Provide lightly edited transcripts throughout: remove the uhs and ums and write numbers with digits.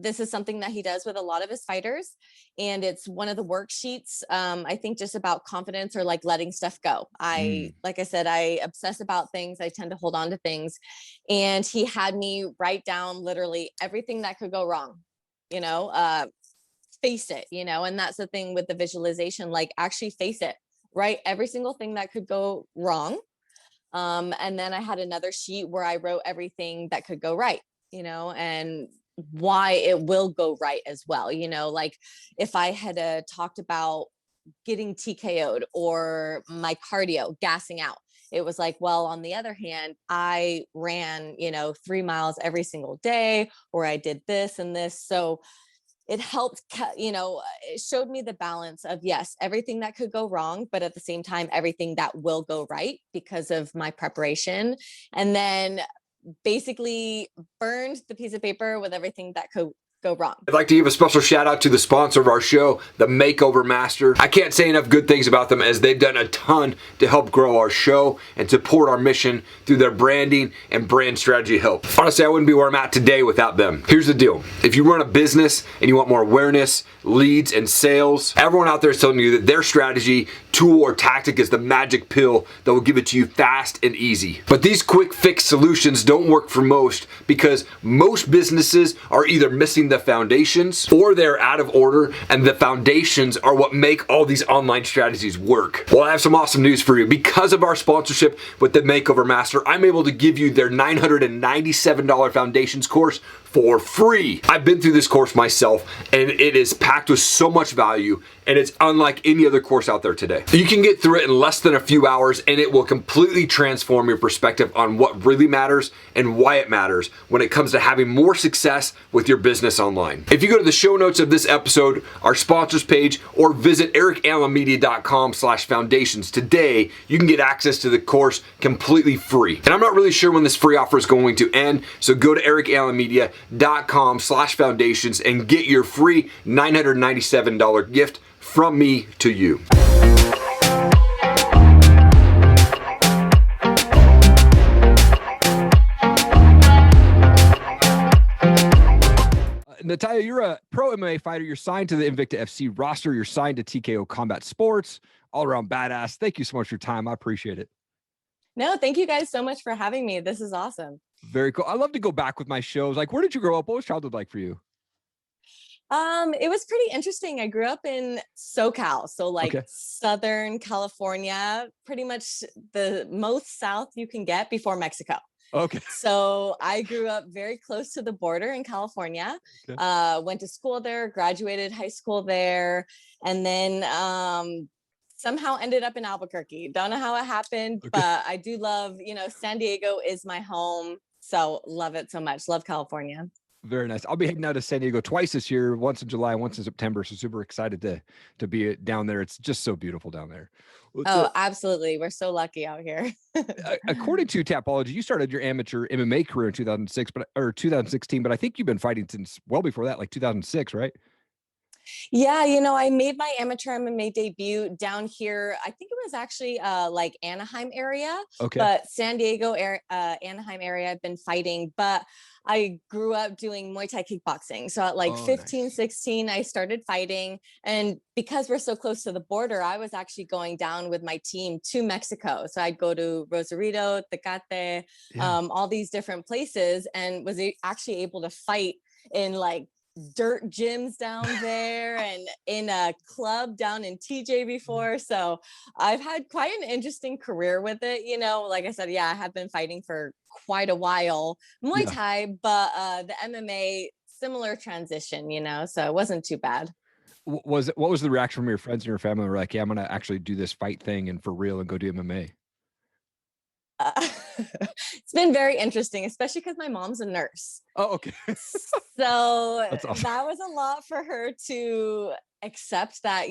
this is something that he does with a lot of his fighters. And it's one of the worksheets, I think, just about confidence or like letting stuff go. Like I said, I obsess about things. I tend to hold on to things. And he had me write down literally everything that could go wrong, face it, and that's the thing with the visualization, like actually face it, right? Every single thing that could go wrong. And then I had another sheet where I wrote everything that could go right, and why it will go right as well. Like if I had talked about getting TKO'd or my cardio gassing out, it was like, well, on the other hand, I ran, 3 miles every single day, or I did this and this. So it helped, it showed me the balance of, yes, everything that could go wrong, but at the same time, everything that will go right because of my preparation. And then basically burned the piece of paper with everything that could go wrong. I'd like to give a special shout out to the sponsor of our show, the Makeover Master. I can't say enough good things about them, as they've done a ton to help grow our show and support our mission through their branding and brand strategy help. Honestly, I wouldn't be where I'm at today without them. Here's the deal. If you run a business and you want more awareness, leads, and sales, everyone out there is telling you that their strategy, tool, or tactic is the magic pill that will give it to you fast and easy. But these quick fix solutions don't work for most, because most businesses are either missing the foundations or they're out of order, and the foundations are what make all these online strategies work. Well, I have some awesome news for you. Because of our sponsorship with the Makeover Master, I'm able to give you their $997 foundations course for free. I've been through this course myself, and it is packed with so much value, and it's unlike any other course out there today. You can get through it in less than a few hours, and it will completely transform your perspective on what really matters and why it matters when it comes to having more success with your business online. If you go to the show notes of this episode, our sponsors page, or visit erikallenmedia.com/foundations today, you can get access to the course completely free. And I'm not really sure when this free offer is going to end, so go to erikallenmedia.com/foundations and get your free $997 gift from me to you. Natalya, you're a pro MMA fighter. You're signed to the Invicta FC roster. You're signed to TKO Combat Sports. All around badass. Thank you so much for your time. I appreciate it. No, thank you guys so much for having me. This is awesome. Very cool. I love to go back with my shows. Like, where did you grow up? What was childhood like for you? It was pretty interesting. I grew up in SoCal, so like Southern California, pretty much the most south you can get before Mexico. Okay. So I grew up very close to the border in California, went to school there, graduated high school there, and then somehow ended up in Albuquerque. Don't know how it happened, but I do love, San Diego is my home. So love it so much. Love California. Very nice. I'll be heading out to San Diego twice this year, once in July, once in September. So super excited to be down there. It's just so beautiful down there. Oh, absolutely. We're so lucky out here. According to Tapology, you started your amateur MMA career in 2016, but I think you've been fighting since well before that, like 2006, right? Yeah, I made my amateur MMA debut down here. I think it was actually like Anaheim area, but San Diego Anaheim area I've been fighting, but I grew up doing Muay Thai kickboxing. So at like 15, 16, I started fighting. And because we're so close to the border, I was actually going down with my team to Mexico. So I'd go to Rosarito, Tecate, all these different places, and was actually able to fight in like dirt gyms down there and in a club down in TJ before. So I've had quite an interesting career with it. Like I said, I have been fighting for quite a while, Muay Thai, but the MMA, similar transition, so it wasn't too bad. What was the reaction from your friends and your family? Were like, yeah, I'm going to actually do this fight thing and for real and go do MMA? It's been very interesting, especially because my mom's a nurse. Oh, okay. So That's awesome. That was a lot for her to accept that,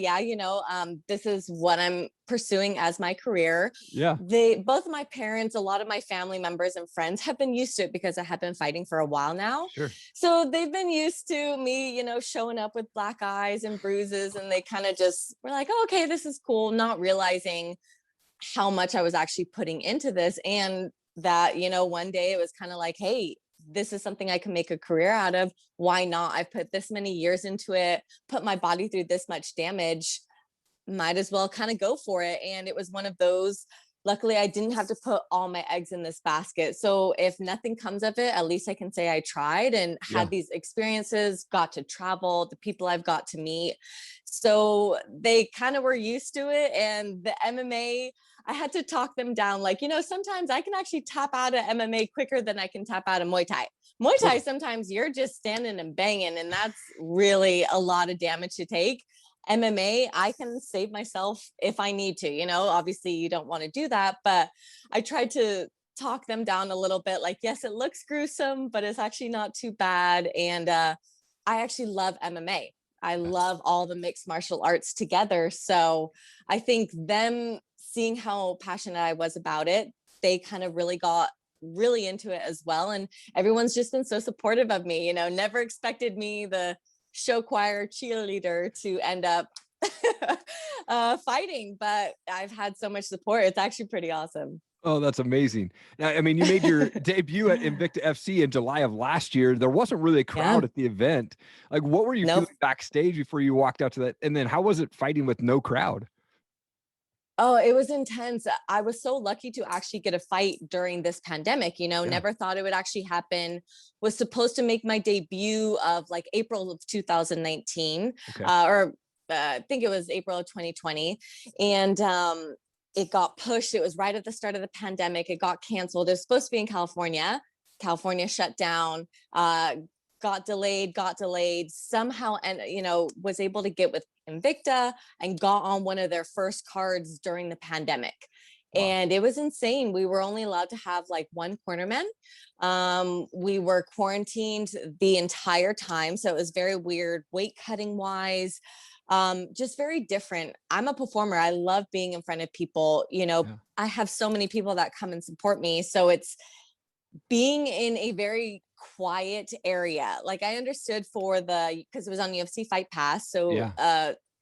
this is what I'm pursuing as my career. Yeah. Both of my parents, a lot of my family members and friends have been used to it because I have been fighting for a while now. Sure. So they've been used to me, showing up with black eyes and bruises, and they kind of just were like, oh, okay, this is cool, not realizing how much I was actually putting into this. And that, one day it was kind of like, hey, this is something I can make a career out of. Why not? I've put this many years into it, put my body through this much damage, might as well kind of go for it. And it was one of those, luckily I didn't have to put all my eggs in this basket. So if nothing comes of it, at least I can say I tried and had these experiences, got to travel, the people I've got to meet. So they kind of were used to it. And the MMA, I had to talk them down. Like, sometimes I can actually tap out of MMA quicker than I can tap out of Muay Thai. Muay Thai, sometimes you're just standing and banging, and that's really a lot of damage to take. MMA, I can save myself if I need to, obviously you don't want to do that, but I tried to talk them down a little bit. Like, yes, it looks gruesome, but it's actually not too bad. And I actually love MMA. I love all the mixed martial arts together. So I think them seeing how passionate I was about it, they kind of really got really into it as well. And everyone's just been so supportive of me, never expected me, the show choir cheerleader, to end up fighting, but I've had so much support. It's actually pretty awesome. Oh, that's amazing. Now, I mean, you made your debut at Invicta FC in July of last year. There wasn't really a crowd at the event. Like, what were you feeling backstage before you walked out to that? And then how was it fighting with no crowd? Oh, it was intense. I was so lucky to actually get a fight during this pandemic, never thought it would actually happen. Was supposed to make my debut of like April of 2019, I think it was April of 2020. And it got pushed. It was right at the start of the pandemic. It got canceled. It was supposed to be in California. California shut down, got delayed somehow. And, was able to get with Invicta and got on one of their first cards during the pandemic. Wow. And it was insane. We were only allowed to have like one cornerman. We were quarantined the entire time. So it was very weird, weight cutting wise. Just very different. I'm a performer. I love being in front of people. I have so many people that come and support me. So it's being in a very quiet area. Like, I understood because it was on UFC Fight Pass. So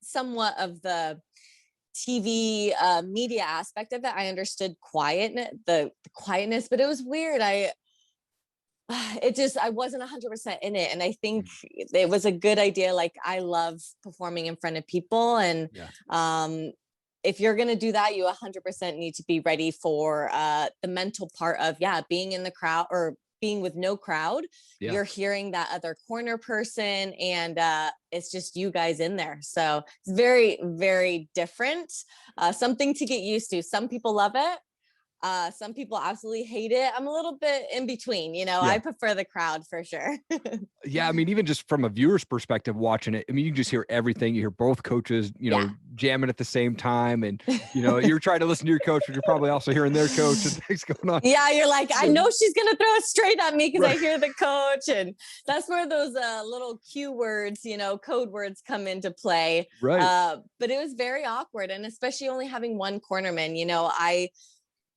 somewhat of the TV media aspect of it, I understood the quietness, but it was weird. I wasn't 100% in it. And I think it was a good idea. Like, I love performing in front of people. And if you're going to do that, you 100% need to be ready for the mental part of, being in the crowd or being with no crowd. You're hearing that other corner person, and it's just you guys in there. So it's very, very different. Something to get used to. Some people love it. Some people absolutely hate it. I'm a little bit in between, I prefer the crowd for sure. I mean, even just from a viewer's perspective, watching it, I mean, you can just hear everything. You hear both coaches, jamming at the same time. And, you're trying to listen to your coach, but you're probably also hearing their coach and things going on. Yeah. You're like, I know she's going to throw it straight at me because I hear the coach. And that's where those little cue words, code words come into play. Right. But it was very awkward. And especially only having one cornerman,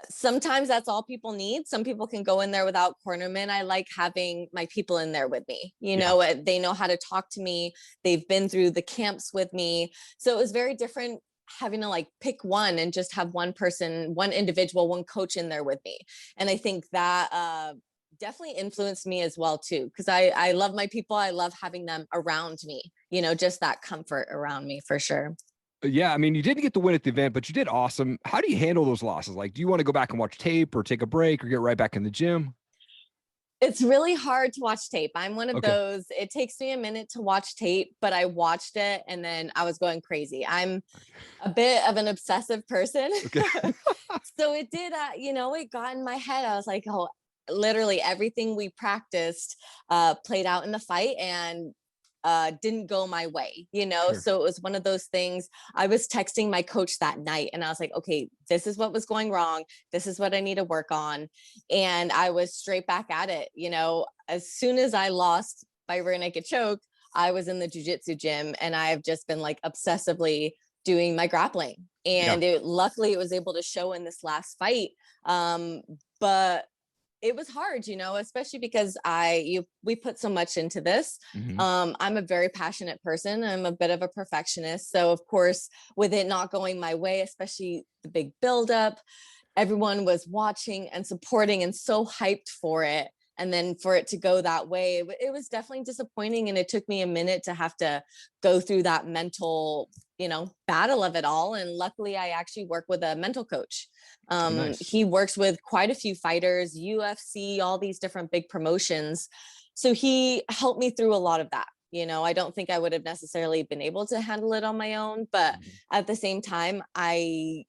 sometimes that's all people need. Some people can go in there without cornermen. I like having my people in there with me. They know how to talk to me. They've been through the camps with me. So it was very different having to like pick one and just have one person, one individual, one coach in there with me. And I think that definitely influenced me as well too, because I love my people. I love having them around me, just that comfort around me for sure. Yeah, I mean, you didn't get the win at the event, but you did awesome. How do you handle those losses? Like, do you want to go back and watch tape or take a break or get right back in the gym? It's really hard to watch tape. I'm one of those, it takes me a minute to watch tape, but I watched it and then I was going crazy. I'm a bit of an obsessive person. So it did, it got in my head. I was like, oh, literally everything we practiced played out in the fight and didn't go my way, Sure. So it was one of those things. I was texting my coach that night and I was like, okay, this is what was going wrong. This is what I need to work on. And I was straight back at it. As soon as I lost by rear naked choke, I was in the Jiu Jitsu gym and I've just been like obsessively doing my grappling. And luckily it was able to show in this last fight. But it was hard, especially because we put so much into this. Mm-hmm. I'm a very passionate person. I'm a bit of a perfectionist. So of course, with it not going my way, especially the big buildup, everyone was watching and supporting and so hyped for it. And then for it to go that way, it was definitely disappointing. And it took me a minute to have to go through that mental, battle of it all. And luckily I actually work with a mental coach. Nice. He works with quite a few fighters, UFC, all these different big promotions. So he helped me through a lot of that. I don't think I would have necessarily been able to handle it on my own, but at the same time, I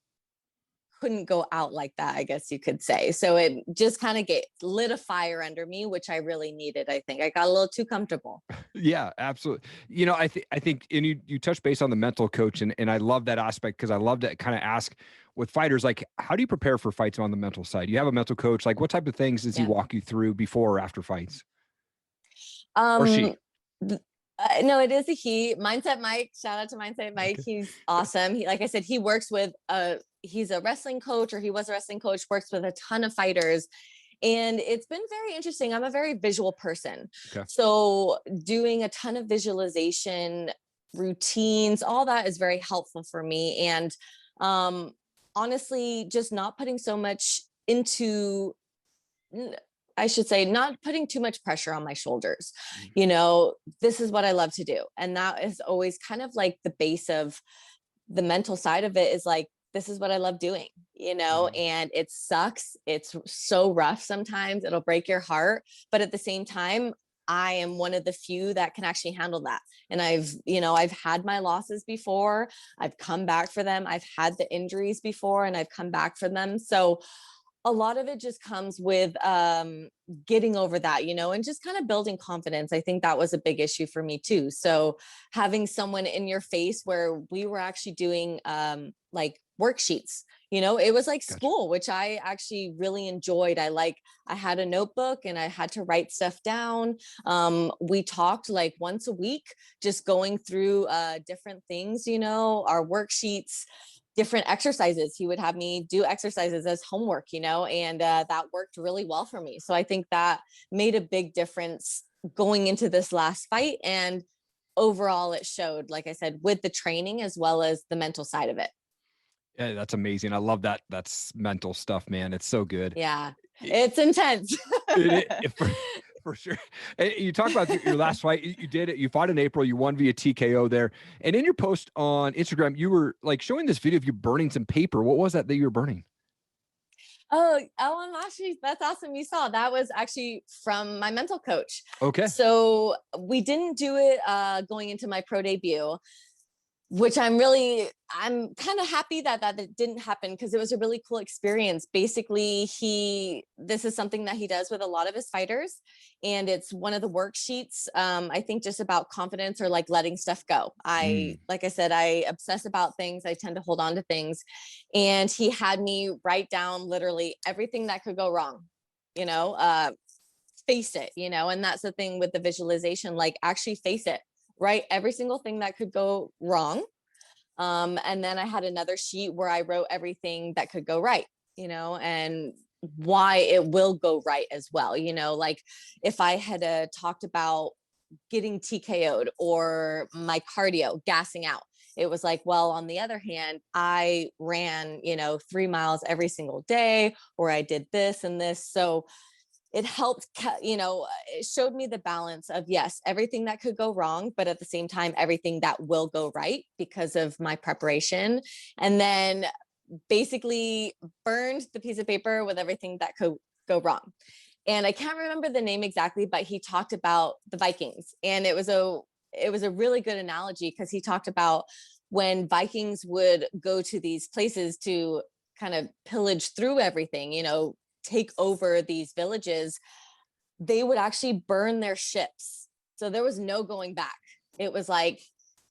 couldn't go out like that, I guess you could say. So it just kind of lit a fire under me, which I really needed. I think I got a little too comfortable. Yeah, absolutely. I think, and you touched base on the mental coach, and I love that aspect, because I love to kind of ask with fighters, like, how do you prepare for fights on the mental side? You have a mental coach, like what type of things does he walk you through before or after fights? Or she? No, it is a he. Mindset Mike. Shout out to Mindset Mike. Okay. He's awesome. Like I said, he works with he's a wrestling coach, or he was a wrestling coach, works with a ton of fighters. And it's been very interesting. I'm a very visual person. Okay. So doing a ton of visualization routines, all that is very helpful for me. And honestly, just not putting so much into, I should say, not putting too much pressure on my shoulders. This is what I love to do. And that is always kind of like the base of the mental side of it, is like, this is what I love doing, and it sucks. It's so rough. Sometimes it'll break your heart, but at the same time, I am one of the few that can actually handle that. And I've had my losses before. I've come back for them. I've had the injuries before, and I've come back for them. So a lot of it just comes with getting over that, and just kind of building confidence. I think that was a big issue for me too. So having someone in your face, where we were actually doing like worksheets, it was like school, which I actually really enjoyed. I had a notebook and I had to write stuff down. We talked like once a week, just going through different things, our worksheets, different exercises. He would have me do exercises as homework, and that worked really well for me. So I think that made a big difference going into this last fight. And overall, it showed, like I said, with the training as well as the mental side of it. Yeah, that's amazing. I love that. That's mental stuff, man. It's so good. Yeah, it's intense. For sure. You talk about your last fight. You did it. You fought in April. You won via TKO there. And in your post on Instagram, you were like showing this video of you burning some paper. What was that you were burning? Oh, actually, that's awesome. You saw that was actually from my mental coach. Okay. So we didn't do it going into my pro debut, which I'm kind of happy that didn't happen, because it was a really cool experience. Basically, this is something that he does with a lot of his fighters, and it's one of the worksheets. I think just about confidence, or like letting stuff go. Like I said, I obsess about things. I tend to hold on to things, and he had me write down literally everything that could go wrong, face it, and that's the thing with the visualization, like actually face it. Write every single thing that could go wrong. And then I had another sheet where I wrote everything that could go right, and why it will go right as well. Like if I had talked about getting TKO'd or my cardio, gassing out, it was like, well, on the other hand, I ran, 3 miles every single day, or I did this and this. So it helped, it showed me the balance of, yes, everything that could go wrong, but at the same time, everything that will go right because of my preparation. And then basically burned the piece of paper with everything that could go wrong. And I can't remember the name exactly, but he talked about the Vikings. And it was a really good analogy, because he talked about when Vikings would go to these places to kind of pillage through everything, take over these villages, they would actually burn their ships. So there was no going back. It was like,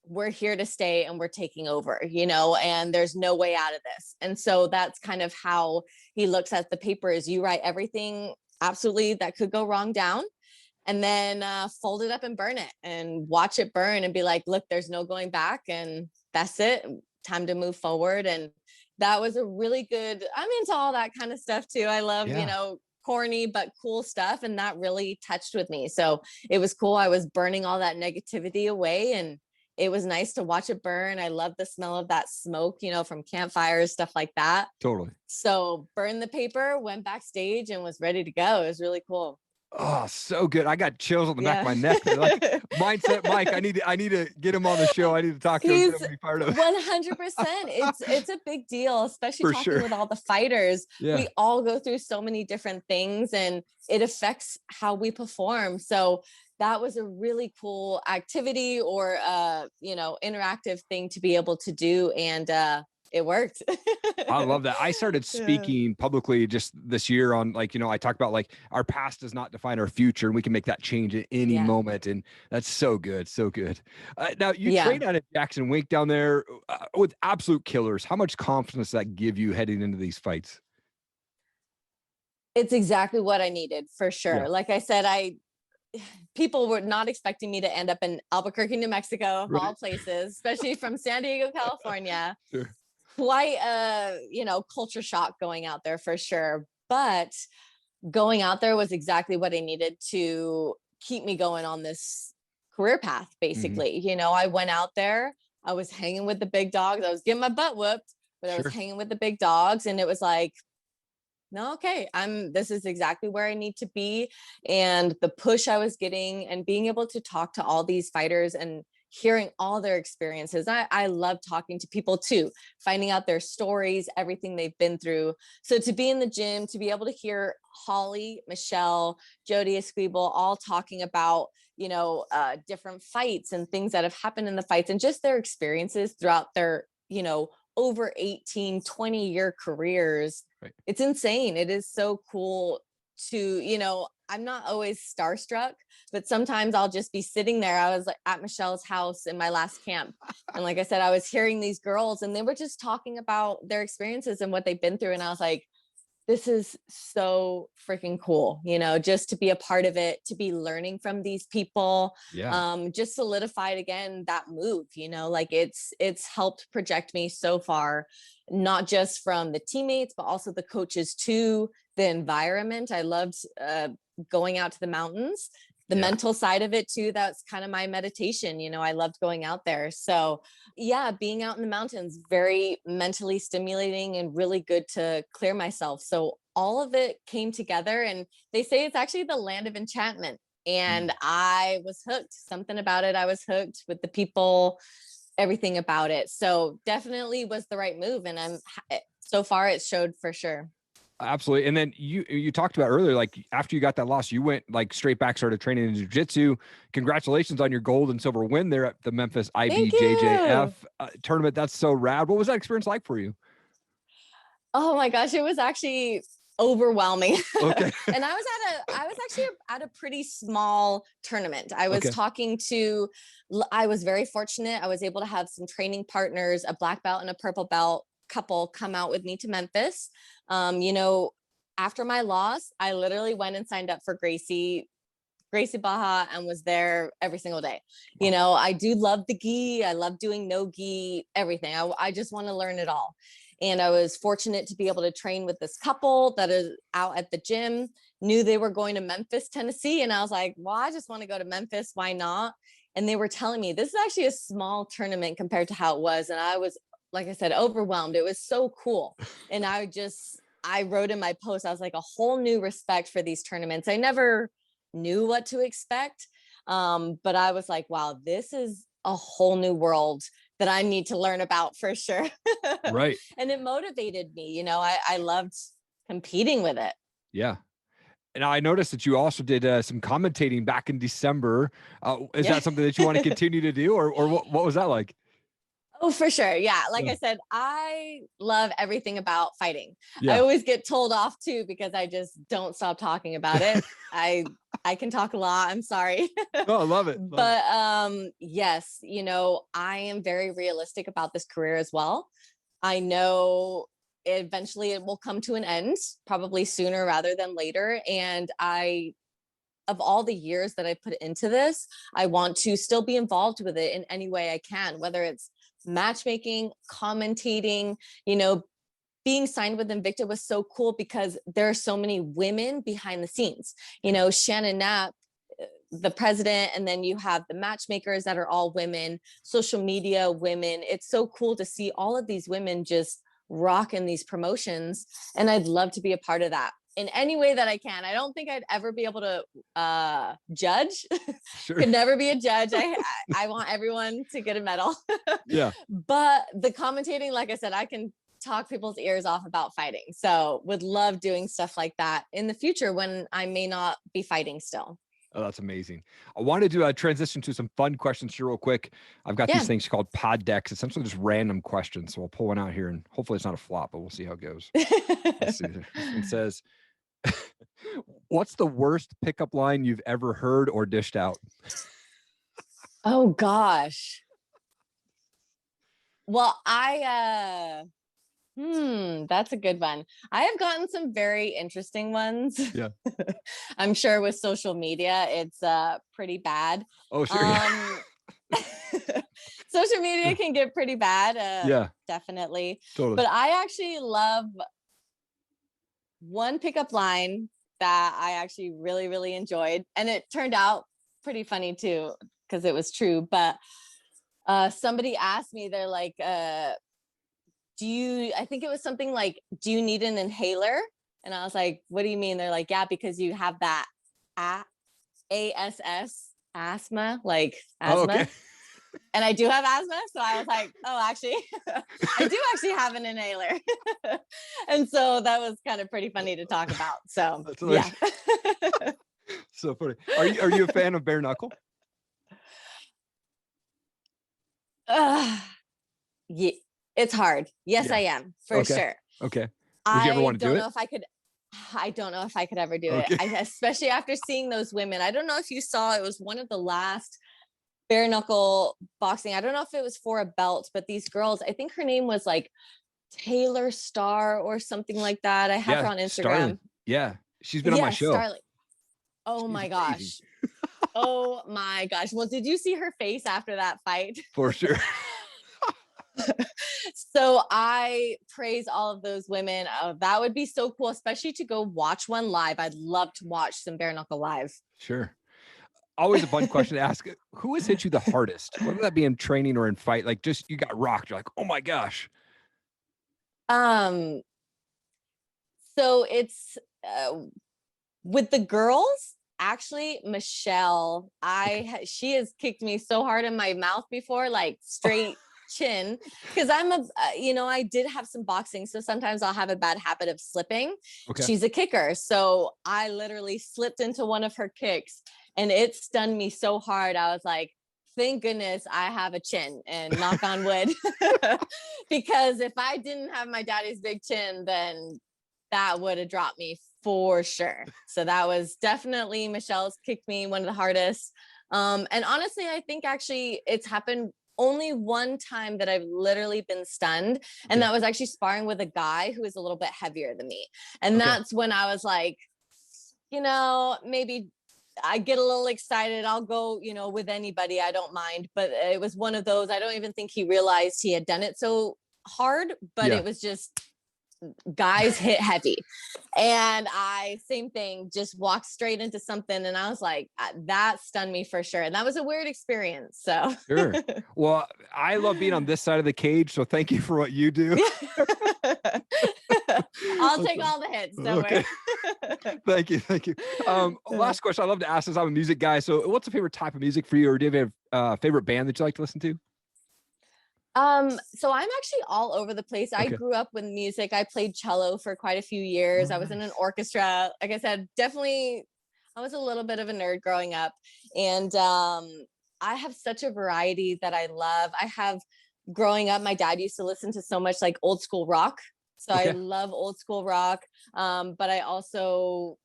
we're here to stay and we're taking over, and there's no way out of this. And so that's kind of how he looks at the paper, is you write everything absolutely that could go wrong down, and then fold it up and burn it and watch it burn and be like, look, there's no going back, and that's it. Time to move forward. And that was a really good, I'm into all that kind of stuff too. I love, corny but cool stuff. And that really touched with me. So it was cool. I was burning all that negativity away, and it was nice to watch it burn. I love the smell of that smoke, from campfires, stuff like that. Totally. So burned the paper, went backstage, and was ready to go. It was really cool. Oh, so good. I got chills on the back of my neck. Like, Mindset Mike, I need to get him on the show. I need to talk to him. He's Get him part of 100%. It's a big deal, especially For talking sure. with all the fighters. Yeah. We all go through so many different things, and it affects how we perform. So that was a really cool activity, or interactive thing to be able to do, and it worked. I love that. I started speaking publicly just this year on, like, I talk about, like, our past does not define our future, and we can make that change at any moment. And that's so good. So good. Now you train out at Jackson Wink down there with absolute killers. How much confidence does that give you heading into these fights? It's exactly what I needed, for sure. Like I said, people were not expecting me to end up in Albuquerque, New Mexico, of all places, especially from San Diego, California. Sure. Quite a culture shock going out there, for sure. But going out there was exactly what I needed to keep me going on this career path, basically. I went out there, I was hanging with the big dogs, I was getting my butt whooped, but I was hanging with the big dogs, and it was like, no, okay, this is exactly where I need to be. And the push I was getting, and being able to talk to all these fighters and hearing all their experiences. I love talking to people too, finding out their stories, everything they've been through. So to be in the gym, to be able to hear Holly, Michelle, Jody Esquibel all talking about, different fights and things that have happened in the fights, and just their experiences throughout their, over 18, 20-year careers. It's insane. It is so cool to, I'm not always starstruck, but sometimes I'll just be sitting there. I was like at Michelle's house in my last camp. And like I said, I was hearing these girls, and they were just talking about their experiences and what they've been through. And I was like, this is so freaking cool, just to be a part of it, to be learning from these people. Just solidified again that move, like it's helped project me so far, not just from the teammates, but also the coaches too, the environment. I loved going out to the mountains, the mental side of it too. That's kind of my meditation. I loved going out there. So being out in the mountains, very mentally stimulating and really good to clear myself. So all of it came together, and they say it's actually the land of enchantment. And I was hooked. Something about it, I was hooked with the people, everything about it. So definitely was the right move. And so far it showed, for sure. Absolutely. And then you talked about earlier, like after you got that loss, you went like straight back, started training in Jiu Jitsu. Congratulations on your gold and silver win there at the Memphis IBJJF tournament. That's so rad. What was that experience like for you? Oh my gosh, it was actually overwhelming. Okay. And I was actually at a pretty small tournament. I was I was very fortunate. I was able to have some training partners, a black belt and a purple belt couple, come out with me to Memphis. After my loss, I literally went and signed up for Gracie Baja, and was there every single day. I do love the gi. I love doing no gi, everything. I just want to learn it all. And I was fortunate to be able to train with this couple that is out at the gym, knew they were going to Memphis, Tennessee. And I was like, well, I just want to go to Memphis. Why not? And they were telling me this is actually a small tournament compared to how it was. And I was, like I said, overwhelmed. It was so cool. And I wrote in my post, I was like, a whole new respect for these tournaments. I never knew what to expect. But I was like, wow, this is a whole new world that I need to learn about, for sure. Right. And it motivated me. I loved competing with it. Yeah. And I noticed that you also did some commentating back in December. Is that something that you want to continue to do, or what was that like? Oh, for sure. Yeah. Like I said, I love everything about fighting. I always get told off too, because I just don't stop talking about it. I can talk a lot. I'm sorry. Oh, I love it. Yes, I am very realistic about this career as well. I know eventually it will come to an end, probably sooner rather than later. And of all the years that I put into this, I want to still be involved with it in any way I can, whether it's matchmaking, commentating. Being signed with Invicta was so cool because there are so many women behind the scenes. Shannon Knapp, the president, and then you have the matchmakers that are all women, social media women. It's so cool to see all of these women just rock in these promotions, and I'd love to be a part of that. in any way that I can. I don't think I'd ever be able to judge. Sure. Could never be a judge. I want everyone to get a medal. Yeah. But the commentating, like I said, I can talk people's ears off about fighting. So would love doing stuff like that in the future when I may not be fighting still. Oh, that's amazing. I wanted to transition to some fun questions here real quick. I've got these things called pod decks, essentially just random questions. So I'll pull one out here and hopefully it's not a flop, but we'll see how it goes. Let's see. This one says, what's the worst pickup line you've ever heard or dished out? Oh gosh. Well, that's a good one. I have gotten some very interesting ones. Yeah. I'm sure with social media, it's pretty bad. Oh, sure. Social media can get pretty bad. Yeah, definitely. Totally. But I actually love one pickup line that I actually really, really enjoyed. And it turned out pretty funny too, because it was true. But somebody asked me, they're like, I think it was something like, do you need an inhaler? And I was like, what do you mean? They're like, yeah, because you have that asthma, like asthma. Oh, okay. And I do have asthma. So I was like, oh, actually, I do actually have an inhaler. And so that was kind of pretty funny to talk about. So yeah. So funny. Are you a fan of bare knuckle? Yeah. It's hard. Yes, I am for sure. Okay. Would you ever want to do it? I don't know if I could ever do it. Especially after seeing those women. I don't know if you saw, it was one of the last bare knuckle boxing. I don't know if it was for a belt, but these girls, I think her name was like Taylor Star or something like that. I have her on Instagram. Starling. Yeah. She's been on my show. Starling. Oh my gosh. Oh my gosh. Well, did you see her face after that fight? For sure. So I praise all of those women. Oh, that would be so cool, especially to go watch one live. I'd love to watch some bare knuckle live. Sure. Always a fun question to ask. Who has hit you the hardest? Whether that be in training or in fight, like just you got rocked. You're like, oh my gosh. So it's with the girls. Actually, Michelle, she has kicked me so hard in my mouth before, like straight chin, because I did have some boxing, so sometimes I'll have a bad habit of slipping. Okay. She's a kicker, so I literally slipped into one of her kicks and it stunned me so hard. I was like, thank goodness I have a chin, and knock on wood, because if I didn't have my daddy's big chin, then that would have dropped me for sure. So that was definitely Michelle's kicked me one of the hardest. And honestly, I think actually it's happened only one time that I've literally been stunned. And that was actually sparring with a guy who is a little bit heavier than me. And that's when I was like, maybe I get a little excited. I'll go, with anybody. I don't mind. But it was one of those, I don't even think he realized he had done it so hard, but it was just guys hit heavy, and same thing, just walked straight into something, and I was like, that stunned me for sure, and that was a weird experience. So sure. Well, I love being on this side of the cage, so thank you for what you do. I'll take all the hits, don't worry. Thank you. Last question I love to ask is, I'm a music guy, so what's a favorite type of music for you, or do you have a favorite band that you like to listen to? So I'm actually all over the place. I grew up with music. I played cello for quite a few years. I was in an orchestra. Like I said, definitely I was a little bit of a nerd growing up, and I have such a variety that I love. Growing up, my dad used to listen to so much like old school rock. So I love old school rock. But I also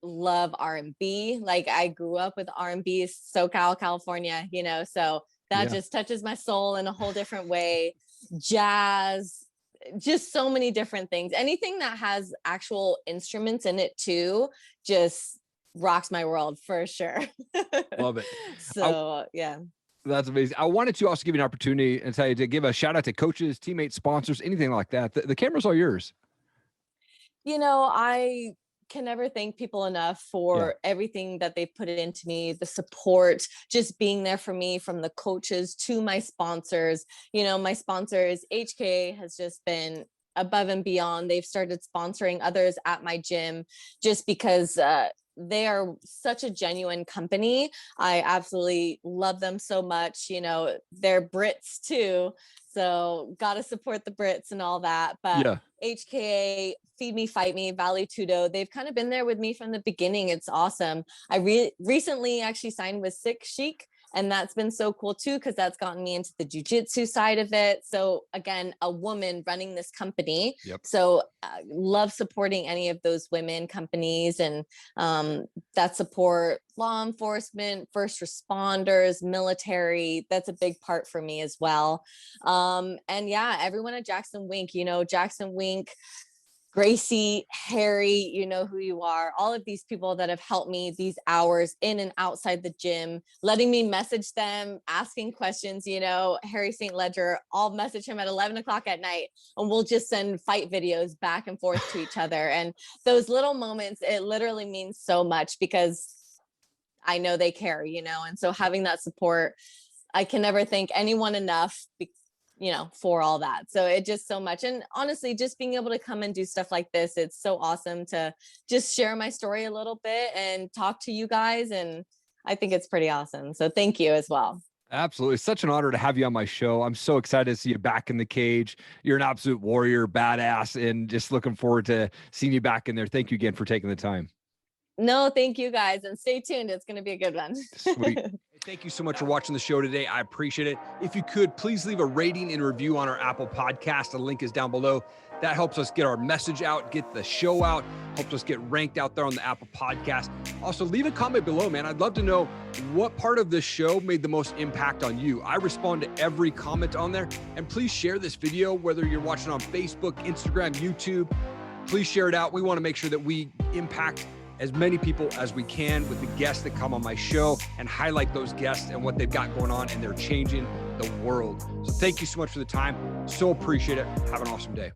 love R&B. Like I grew up with R&B, SoCal, California, so that just touches my soul in a whole different way. Jazz, just so many different things. Anything that has actual instruments in it too, just rocks my world for sure. Love it. So yeah. That's amazing. I wanted to also give you an opportunity and tell you to give a shout out to coaches, teammates, sponsors, anything like that. The cameras are yours. I can never thank people enough for everything that they put into me, the support, just being there for me, from the coaches to my sponsors. My sponsors, HK has just been above and beyond. They've started sponsoring others at my gym just because they are such a genuine company. I absolutely love them so much. You know, they're Brits too, so got to support the Brits and all that. But yeah. HKA, Feed Me, Fight Me, Vale Tudo, they've kind of been there with me from the beginning. It's awesome. I recently actually signed with Sick Chic, and that's been so cool too, because that's gotten me into the Jiu Jitsu side of it. So again, a woman running this company. Yep. So love supporting any of those women companies, and that support law enforcement, first responders, military. That's a big part for me as well. And yeah, everyone at Jackson Wink, you know, Jackson Wink, Gracie, Harry, you know who you are, all of these people that have helped me these hours in and outside the gym, letting me message them, asking questions. You know, Harry St. Ledger, I'll message him at 11 o'clock at night and we'll just send fight videos back and forth to each other. And those little moments, it literally means so much because I know they care, you know, and so having that support, I can never thank anyone enough, you know, for all that. So it just so much. And honestly, just being able to come and do stuff like this, it's so awesome to just share my story a little bit and talk to you guys. And I think it's pretty awesome. So thank you as well. Absolutely. Such an honor to have you on my show. I'm so excited to see you back in the cage. You're an absolute warrior, badass, and just looking forward to seeing you back in there. Thank you again for taking the time. No, thank you guys. And stay tuned. It's going to be a good one. Sweet. Thank you so much for watching the show today. I appreciate it. If you could, please leave a rating and review on our Apple podcast. The link is down below. That helps us get our message out, get the show out, helps us get ranked out there on the Apple podcast. Also, leave a comment below, man. I'd love to know what part of this show made the most impact on you. I respond to every comment on there. And please share this video, whether you're watching on Facebook, Instagram, YouTube. Please share it out. We want to make sure that we impact as many people as we can with the guests that come on my show and highlight those guests and what they've got going on, and they're changing the world. So thank you so much for the time. So appreciate it. Have an awesome day.